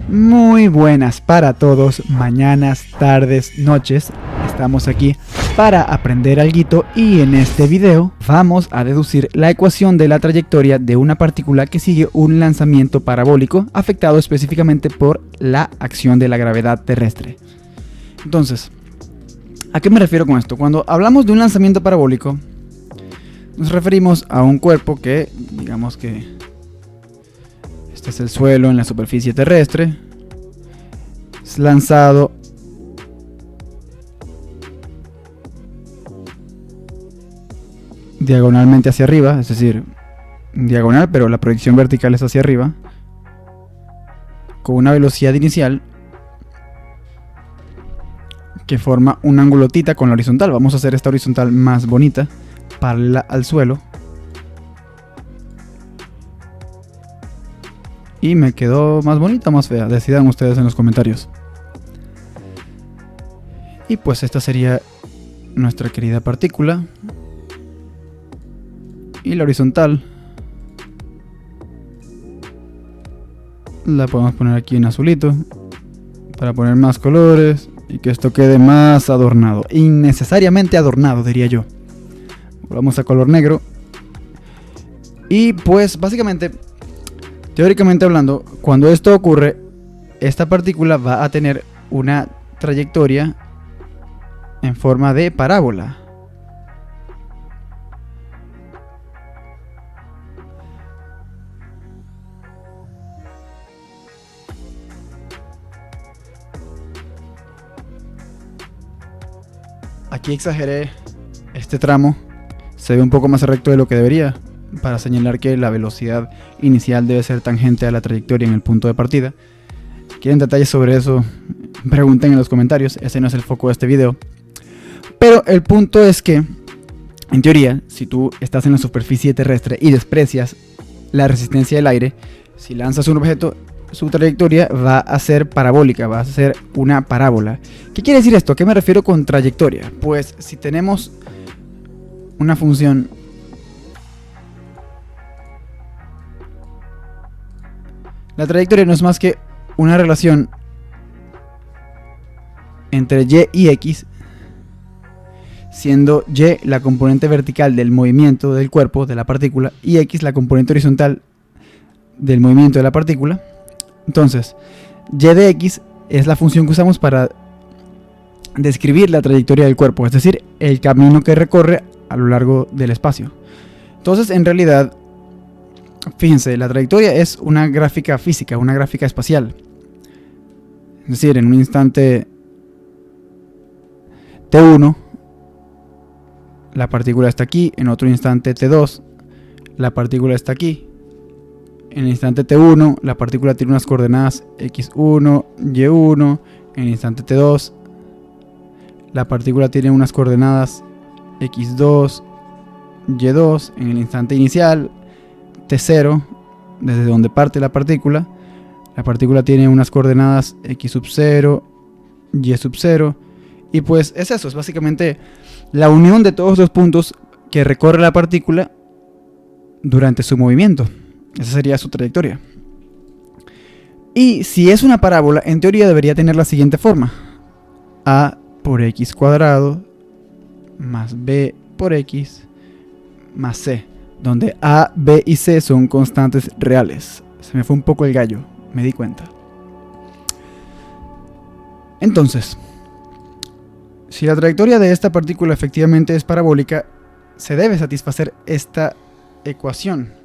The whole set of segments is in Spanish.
Muy buenas para todos, mañanas, tardes, noches. Estamos aquí para aprender alguito y en este video vamos a deducir la ecuación de la trayectoria de una partícula que sigue un lanzamiento parabólico afectado específicamente por la acción de la gravedad terrestre. Entonces, ¿a qué me refiero con esto? Cuando hablamos de un lanzamiento parabólico, nos referimos a un cuerpo que, digamos que este es el suelo en la superficie terrestre, es lanzado diagonalmente hacia arriba, es decir, diagonal, pero la proyección vertical es hacia arriba, con una velocidad inicial que forma un ángulo θ con la horizontal. Vamos a hacer esta horizontal más bonita, paralela al suelo. Y me quedó más bonita o más fea, decidan ustedes en los comentarios. Y pues esta sería nuestra querida partícula. Y la horizontal la podemos poner aquí en azulito para poner más colores y que esto quede más adornado, innecesariamente adornado, diría yo. Vamos a color negro. Y pues básicamente, teóricamente hablando, cuando esto ocurre, esta partícula va a tener una trayectoria en forma de parábola. Aquí exageré este tramo, se ve un poco más recto de lo que debería, para señalar que la velocidad inicial debe ser tangente a la trayectoria en el punto de partida. ¿Quieren detalles sobre eso? Pregunten en los comentarios, ese no es el foco de este video. Pero el punto es que, en teoría, si tú estás en la superficie terrestre y desprecias la resistencia del aire, si lanzas un objeto, su trayectoria va a ser parabólica, va a ser una parábola. ¿Qué quiere decir esto? ¿A qué me refiero con trayectoria? Pues si tenemos una función la trayectoria no es más que una relación entre y y x, siendo y la componente vertical del movimiento del cuerpo, de la partícula, y x la componente horizontal del movimiento de la partícula. Entonces, y de x es la función que usamos para describir la trayectoria del cuerpo, es decir, el camino que recorre a lo largo del espacio. Entonces, en realidad, fíjense, la trayectoria es una gráfica física, una gráfica espacial. Es decir, en un instante t1, la partícula está aquí, en otro instante t2, la partícula está aquí. En el instante t1, la partícula tiene unas coordenadas x1, y1. En el instante t2, la partícula tiene unas coordenadas x2, y2. En el instante inicial, t0, desde donde parte la partícula tiene unas coordenadas x sub 0, y sub 0. Y pues es eso, es básicamente la unión de todos los puntos que recorre la partícula durante su movimiento. Esa sería su trayectoria. Y si es una parábola, en teoría debería tener la siguiente forma: a por x cuadrado más b por x más c, donde a, b y c son constantes reales. Se me fue un poco el gallo, me di cuenta. Entonces, si la trayectoria de esta partícula efectivamente es parabólica, se debe satisfacer esta ecuación.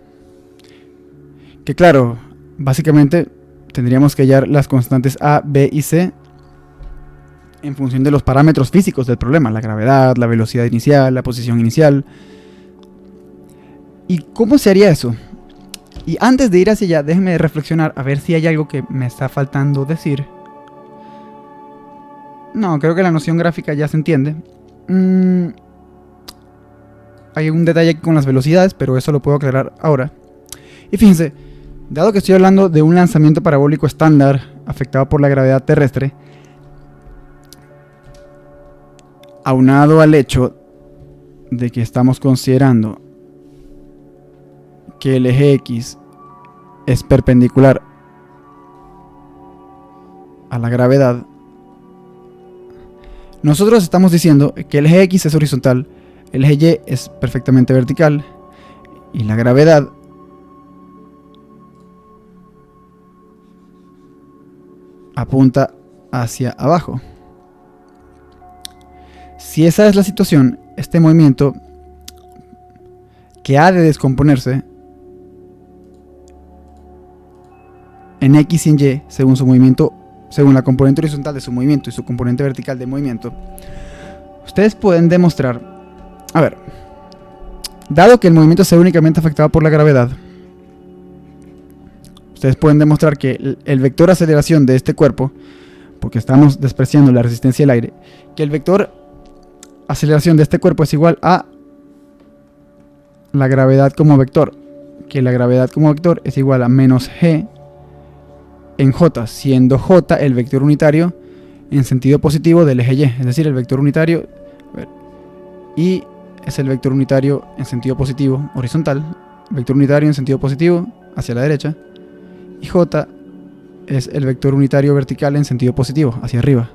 Que claro, básicamente tendríamos que hallar las constantes a, b y c en función de los parámetros físicos del problema: la gravedad, la velocidad inicial, la posición inicial. ¿Y cómo se haría eso? Y antes de ir hacia allá, déjenme reflexionar a ver si hay algo que me está faltando decir. No, creo que la noción gráfica ya se entiende. Hay un detalle aquí con las velocidades, pero eso lo puedo aclarar ahora. Y fíjense, dado que estoy hablando de un lanzamiento parabólico estándar afectado por la gravedad terrestre, aunado al hecho de que estamos considerando que el eje X es perpendicular a la gravedad, nosotros estamos diciendo que el eje X es horizontal, el eje Y es perfectamente vertical y la gravedad apunta hacia abajo. Si esa es la situación, este movimiento que ha de descomponerse en X y en Y según su movimiento, según la componente horizontal de su movimiento y su componente vertical de movimiento, ustedes pueden demostrar, a ver, dado que el movimiento sea únicamente afectado por la gravedad, ustedes pueden demostrar que el vector aceleración de este cuerpo, porque estamos despreciando la resistencia del aire, que el vector aceleración de este cuerpo es igual a la gravedad como vector, que la gravedad como vector es igual a menos g en j, siendo j el vector unitario en sentido positivo del eje y, es decir, el vector unitario, y es el vector unitario en sentido positivo horizontal, vector unitario en sentido positivo hacia la derecha, y j es el vector unitario vertical en sentido positivo hacia arriba.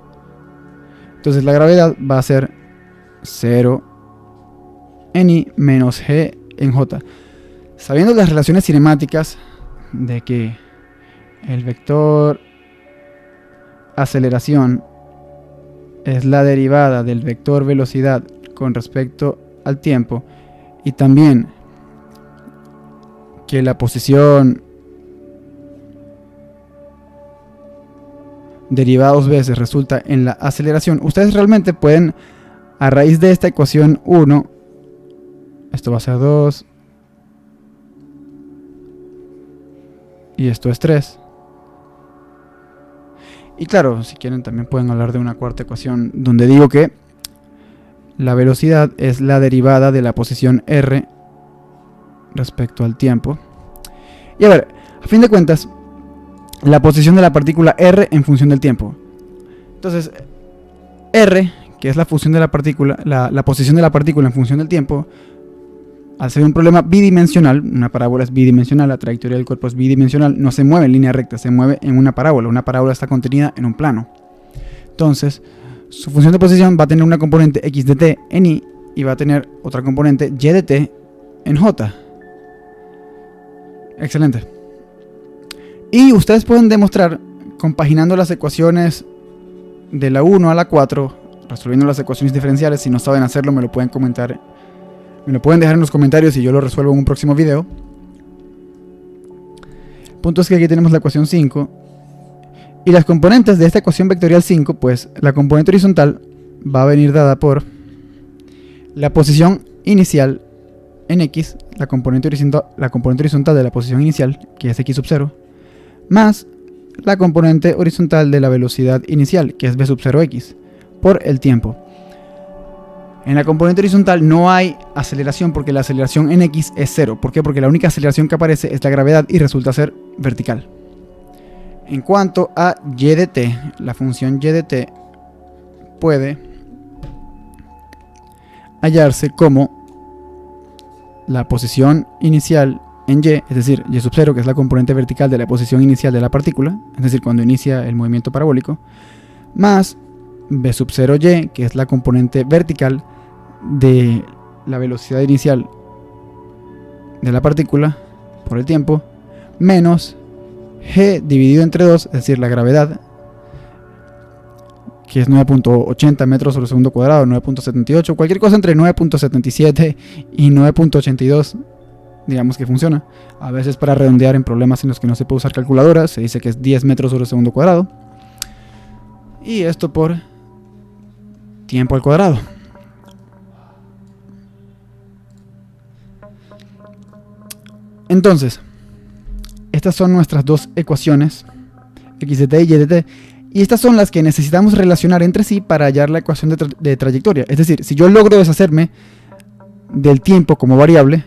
Entonces la gravedad va a ser 0 en i menos g en j. Sabiendo las relaciones cinemáticas de que el vector aceleración es la derivada del vector velocidad con respecto al tiempo, y también que la posición derivada dos veces resulta en la aceleración, ustedes realmente pueden, a raíz de esta ecuación 1, esto va a ser 2 y esto es 3. Y claro, si quieren también pueden hablar de una cuarta ecuación donde digo que la velocidad es la derivada de la posición r respecto al tiempo. Y a ver, a fin de cuentas, la posición de la partícula r en función del tiempo. Entonces, r, que es la función de la partícula, la posición de la partícula en función del tiempo, al ser un problema bidimensional, una parábola es bidimensional, la trayectoria del cuerpo es bidimensional, no se mueve en línea recta, se mueve en una parábola está contenida en un plano. Entonces, su función de posición va a tener una componente x de t en i y va a tener otra componente y de t en j. Excelente. Y ustedes pueden demostrar, compaginando las ecuaciones de la 1 a la 4, resolviendo las ecuaciones diferenciales. Si no saben hacerlo, me lo pueden comentar. Me lo pueden dejar en los comentarios y yo lo resuelvo en un próximo video. El punto es que aquí tenemos la ecuación 5. Y las componentes de esta ecuación vectorial 5, pues la componente horizontal va a venir dada por la posición inicial en x, la componente horizontal de la posición inicial, que es x sub 0, más la componente horizontal de la velocidad inicial, que es v sub 0x, por el tiempo. En la componente horizontal no hay aceleración porque la aceleración en x es 0. ¿Por qué? Porque la única aceleración que aparece es la gravedad y resulta ser vertical. En cuanto a y de t, la función y de t puede hallarse como la posición inicial en y, es decir, y sub 0, que es la componente vertical de la posición inicial de la partícula, es decir, cuando inicia el movimiento parabólico, más v sub 0y, que es la componente vertical de la velocidad inicial de la partícula por el tiempo, menos g dividido entre 2, es decir, la gravedad, que es 9.80 metros sobre segundo cuadrado, 9.78, cualquier cosa entre 9.77 y 9.82, digamos que funciona. A veces, para redondear en problemas en los que no se puede usar calculadora, se dice que es 10 metros sobre segundo cuadrado. Y esto por tiempo al cuadrado. Entonces, estas son nuestras dos ecuaciones, x de t y y de t, y estas son las que necesitamos relacionar entre sí para hallar la ecuación de trayectoria. Es decir, si yo logro deshacerme del tiempo como variable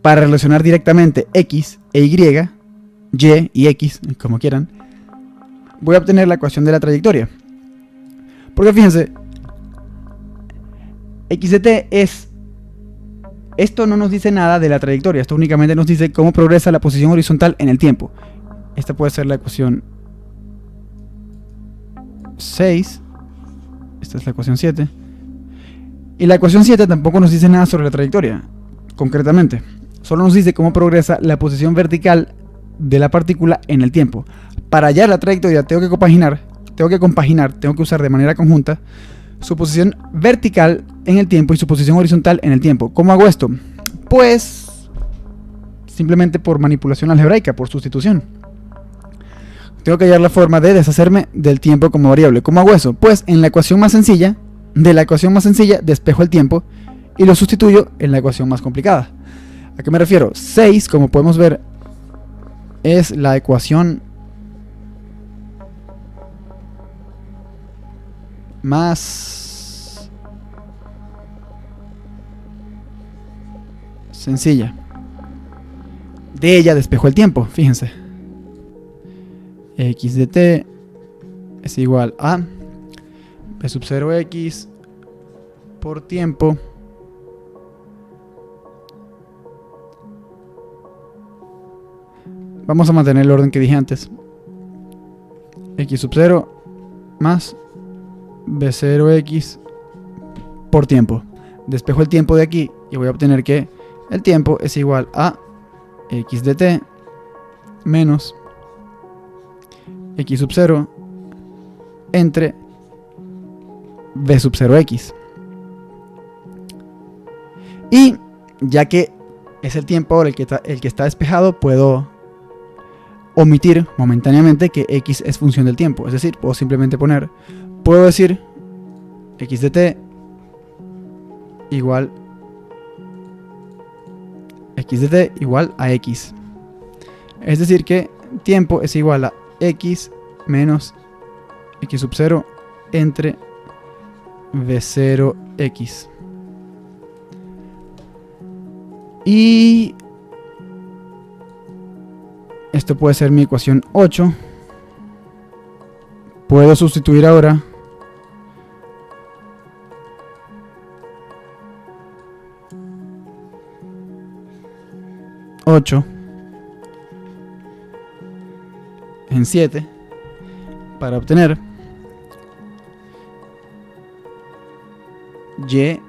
para relacionar directamente x e y y x, como quieran, voy a obtener la ecuación de la trayectoria. Porque fíjense, x de t es... Esto no nos dice nada de la trayectoria, esto únicamente nos dice cómo progresa la posición horizontal en el tiempo. Esta puede ser la ecuación 6. Esta es la ecuación 7. Y la ecuación 7 tampoco nos dice nada sobre la trayectoria, concretamente. Solo nos dice cómo progresa la posición vertical de la partícula en el tiempo. Para hallar la trayectoria tengo que compaginar, tengo que usar de manera conjunta su posición vertical en el tiempo y su posición horizontal en el tiempo. ¿Cómo hago esto? Pues simplemente por manipulación algebraica, por sustitución. Tengo que hallar la forma de deshacerme del tiempo como variable. ¿Cómo hago eso? Pues en la ecuación más sencilla, de la ecuación más sencilla despejo el tiempo y lo sustituyo en la ecuación más complicada. ¿A qué me refiero? 6, como podemos ver, es la ecuación más sencilla. De ella despejo el tiempo, fíjense. X de t es igual a b sub 0x por tiempo vamos a mantener el orden que dije antes. X sub 0 más b0x por tiempo. Despejo el tiempo de aquí y voy a obtener que el tiempo es igual a x de t menos x sub 0 entre b sub 0x. Y ya que es el tiempo ahora el que está despejado, puedo omitir momentáneamente que x es función del tiempo. Es decir, puedo decir x de t igual a x. Es decir que tiempo es igual a x menos x sub 0 entre v0x. Y esto puede ser mi ecuación 8. Puedo sustituir ahora en 7 para obtener y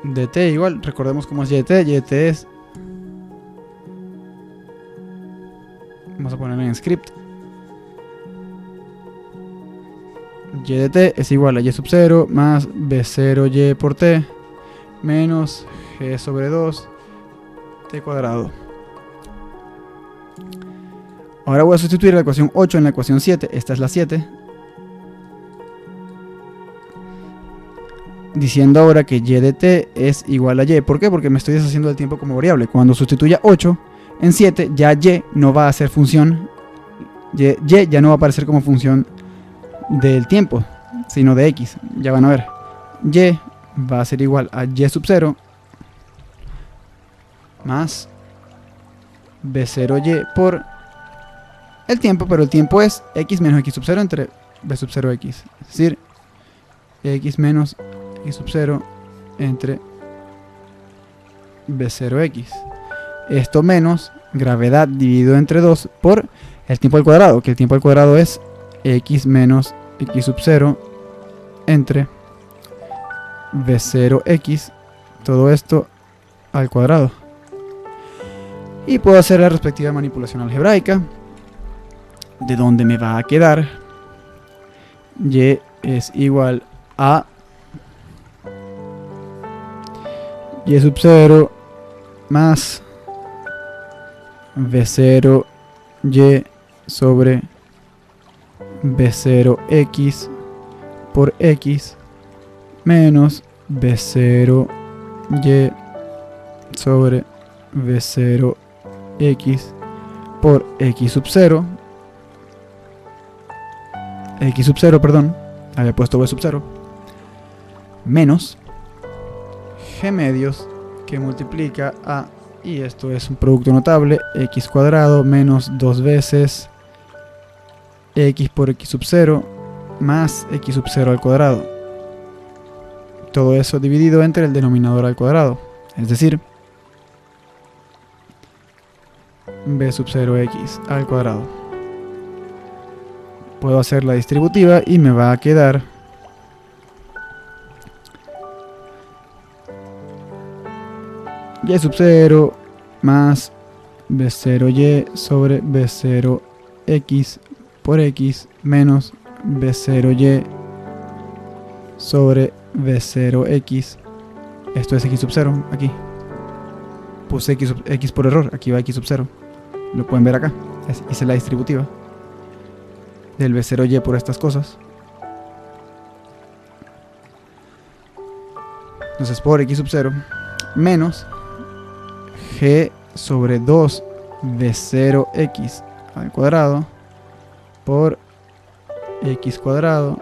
de t igual, recordemos cómo es y de t es, vamos a ponerlo en script, y de t es igual a y sub 0 más b0y por t menos g sobre 2 t cuadrado. Ahora voy a sustituir la ecuación 8 en la ecuación 7, esta es la 7, diciendo ahora que y de t es igual a y. ¿Por qué? Porque me estoy deshaciendo del tiempo como variable. Cuando sustituya 8 en 7, ya y no va a ser función, y ya no va a aparecer como función del tiempo, sino de x. Ya van a ver, y va a ser igual a y sub 0 más b0y por el tiempo, pero el tiempo es x menos x sub 0 entre b sub 0x, es decir, x menos x sub 0 entre b0x. Esto menos gravedad dividido entre 2 por el tiempo al cuadrado, que el tiempo al cuadrado es x menos x sub 0 entre b0x, todo esto al cuadrado. Y puedo hacer la respectiva manipulación algebraica, de donde me va a quedar y es igual a y sub 0 más v0 y sobre b0x por x menos b0 y sobre b0x por x sub 0, perdón, había puesto b sub 0, menos g medios que multiplica a, y esto es un producto notable, x cuadrado menos 2 veces x por x sub 0 más x sub 0 al cuadrado. Todo eso dividido entre el denominador al cuadrado, es decir, b sub 0x al cuadrado. puedo hacer la distributiva y me va a quedar y sub 0 más b0y sobre b0x por x menos b0y sobre b0x. Esto es x sub 0 aquí. Puse x por error, aquí va x sub 0. Lo pueden ver acá. Hice la distributiva del b0y por estas cosas. Entonces por x sub 0 menos g sobre 2 b0x al cuadrado por x cuadrado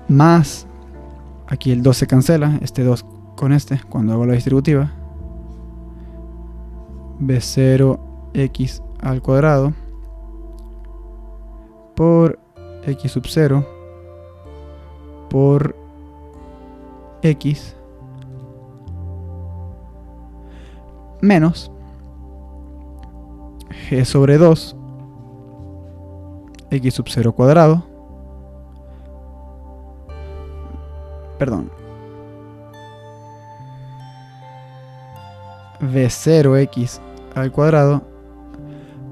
más, aquí el 2 se cancela, este 2 con este, cuando hago la distributiva, b0x al cuadrado por x sub 0 por x menos g sobre 2 x sub 0 cuadrado, perdón, v0x al cuadrado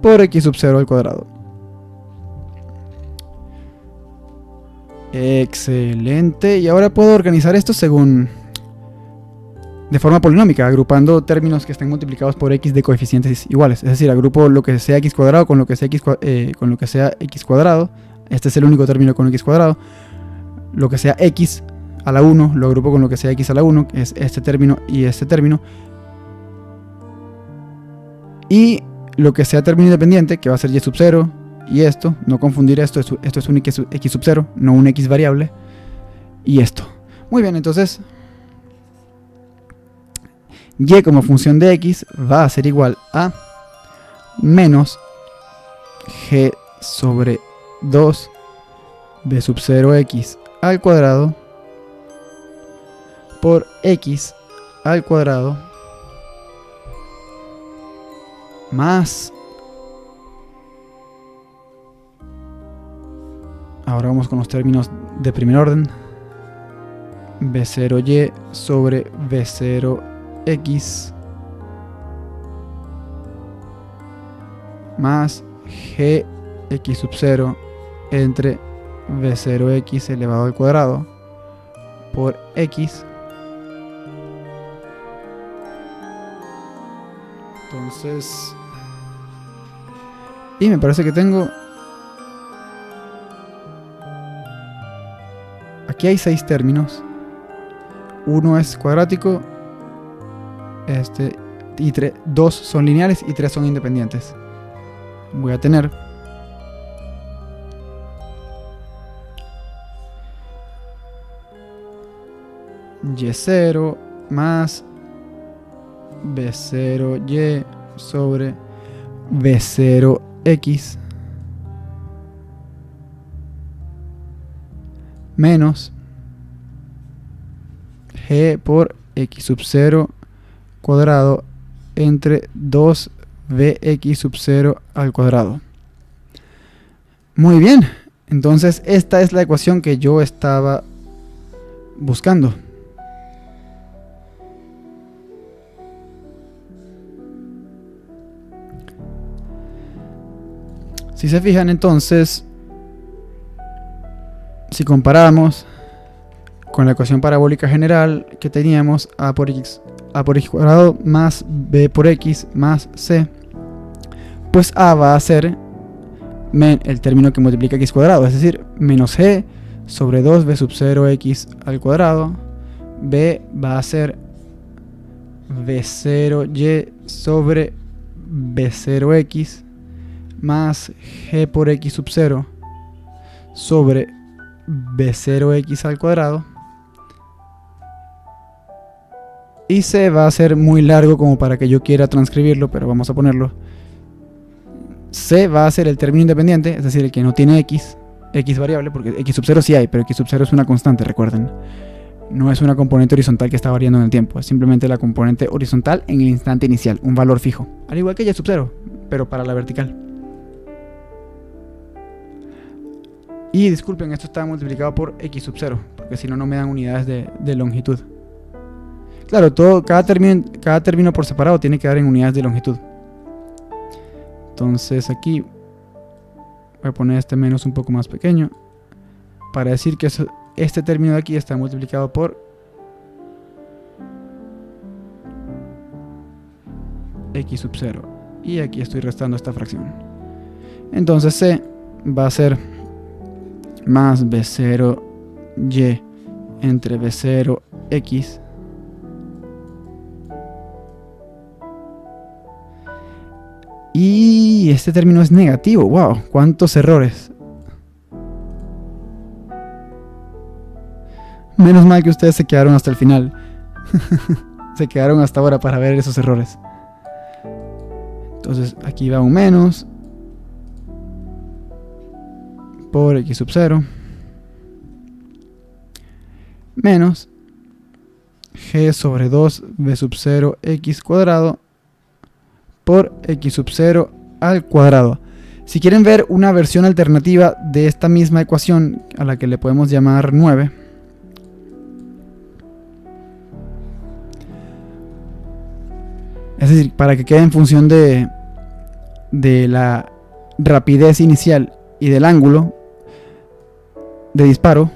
por x sub 0 al cuadrado. Excelente. Y ahora puedo organizar esto según de forma polinómica, agrupando términos que estén multiplicados por x de coeficientes iguales. Es decir, agrupo lo que sea x cuadrado con lo que sea x cuadrado. Este es el único término con x cuadrado. Lo que sea x a la 1 lo agrupo con lo que sea x a la 1, que es este término y este término. Y lo que sea término independiente, que va a ser y sub 0, y esto, no confundir esto es un x sub 0, no un x variable, y esto. Muy bien, entonces y como función de x va a ser igual a menos g sobre 2 b sub 0x al cuadrado por x al cuadrado más, ahora vamos con los términos de primer orden, b0y sobre b0x más gx sub 0 entre b0x elevado al cuadrado por x. Entonces, y me parece que tengo, aquí hay 6 términos, uno es cuadrático, y 2 son lineales y 3 son independientes. Voy a tener y0 más b0y sobre b0x menos g por x sub 0 cuadrado entre 2bx sub 0 al cuadrado. Muy bien, entonces esta es la ecuación que yo estaba buscando. Si se fijan, entonces, si comparamos con la ecuación parabólica general que teníamos, a por x cuadrado más b por x más c, pues a va a ser el término que multiplica x cuadrado, es decir, menos g sobre 2b sub 0x al cuadrado, b va a ser b0y sobre b0x más g por x sub 0 sobre b0x al cuadrado, y c va a ser muy largo como para que yo quiera transcribirlo, pero vamos a ponerlo. C va a ser el término independiente, es decir, el que no tiene x variable, porque x sub 0 sí hay, pero x sub 0 es una constante, recuerden. No es una componente horizontal que está variando en el tiempo, es simplemente la componente horizontal en el instante inicial, un valor fijo. Al igual que y sub 0, pero para la vertical. Y disculpen, esto está multiplicado por x sub 0, porque si no, no me dan unidades de longitud. Claro, cada término por separado tiene que dar en unidades de longitud. Entonces aquí voy a poner este menos un poco más pequeño, para decir que este término de aquí está multiplicado por x sub 0. Y aquí estoy restando esta fracción. Entonces C va a ser más B0y entre B0x y este término es negativo. Wow, cuántos errores. Menos mal que ustedes se quedaron hasta el final. Se quedaron hasta ahora para ver esos errores. Entonces aquí va un menos por x sub 0 menos g sobre 2 b sub 0 x cuadrado por x sub 0 al cuadrado. Si quieren ver una versión alternativa de esta misma ecuación, a la que le podemos llamar 9, es decir, para que quede en función de la rapidez inicial y del ángulo de disparo.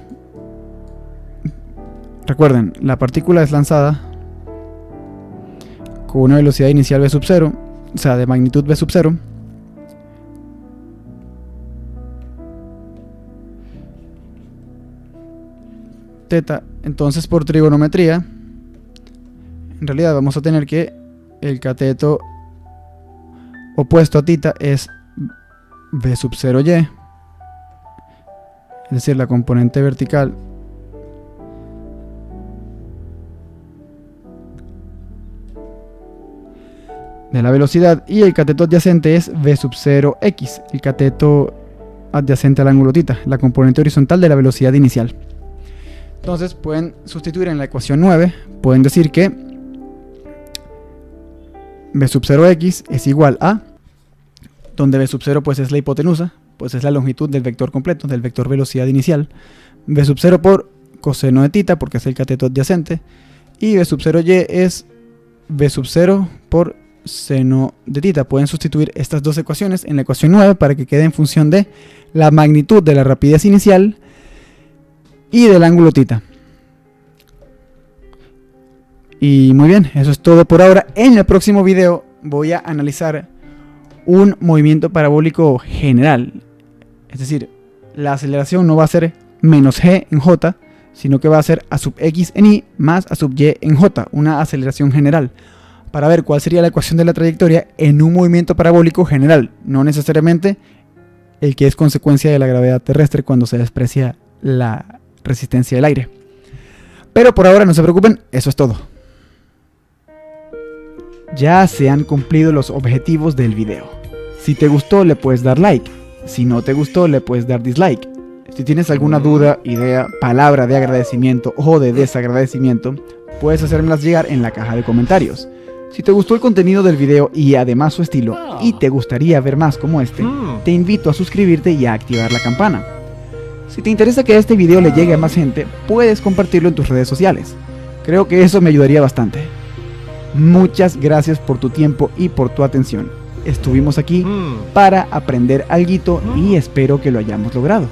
Recuerden, la partícula es lanzada con una velocidad inicial v sub 0, o sea, de magnitud v sub 0, teta. Entonces, por trigonometría, en realidad vamos a tener que el cateto opuesto a tita es v sub 0y, es decir, la componente vertical de la velocidad, y el cateto adyacente es v sub 0x, el cateto adyacente al ángulo tita, la componente horizontal de la velocidad inicial. Entonces pueden sustituir en la ecuación 9, pueden decir que v sub 0x es igual a, donde v sub 0 pues es la hipotenusa, pues es la longitud del vector completo, del vector velocidad inicial, v sub 0 por coseno de tita, porque es el cateto adyacente, y v sub 0y es v sub 0 por seno de tita. Pueden sustituir estas dos ecuaciones en la ecuación 9 para que quede en función de la magnitud de la rapidez inicial y del ángulo tita. Y muy bien, eso es todo por ahora. En el próximo video voy a analizar un movimiento parabólico general. Es decir, la aceleración no va a ser menos g en j, sino que va a ser a sub x en y más a sub y en j, una aceleración general, para ver cuál sería la ecuación de la trayectoria en un movimiento parabólico general, no necesariamente el que es consecuencia de la gravedad terrestre cuando se desprecia la resistencia del aire. Pero por ahora no se preocupen, eso es todo. Ya se han cumplido los objetivos del video. Si te gustó le puedes dar like, si no te gustó le puedes dar dislike. Si tienes alguna duda, idea, palabra de agradecimiento o de desagradecimiento, puedes hacérmelas llegar en la caja de comentarios. Si te gustó el contenido del video y además su estilo, y te gustaría ver más como este, te invito a suscribirte y a activar la campana. Si te interesa que este video le llegue a más gente, puedes compartirlo en tus redes sociales. Creo que eso me ayudaría bastante. Muchas gracias por tu tiempo y por tu atención. Estuvimos aquí para aprender alguito y espero que lo hayamos logrado.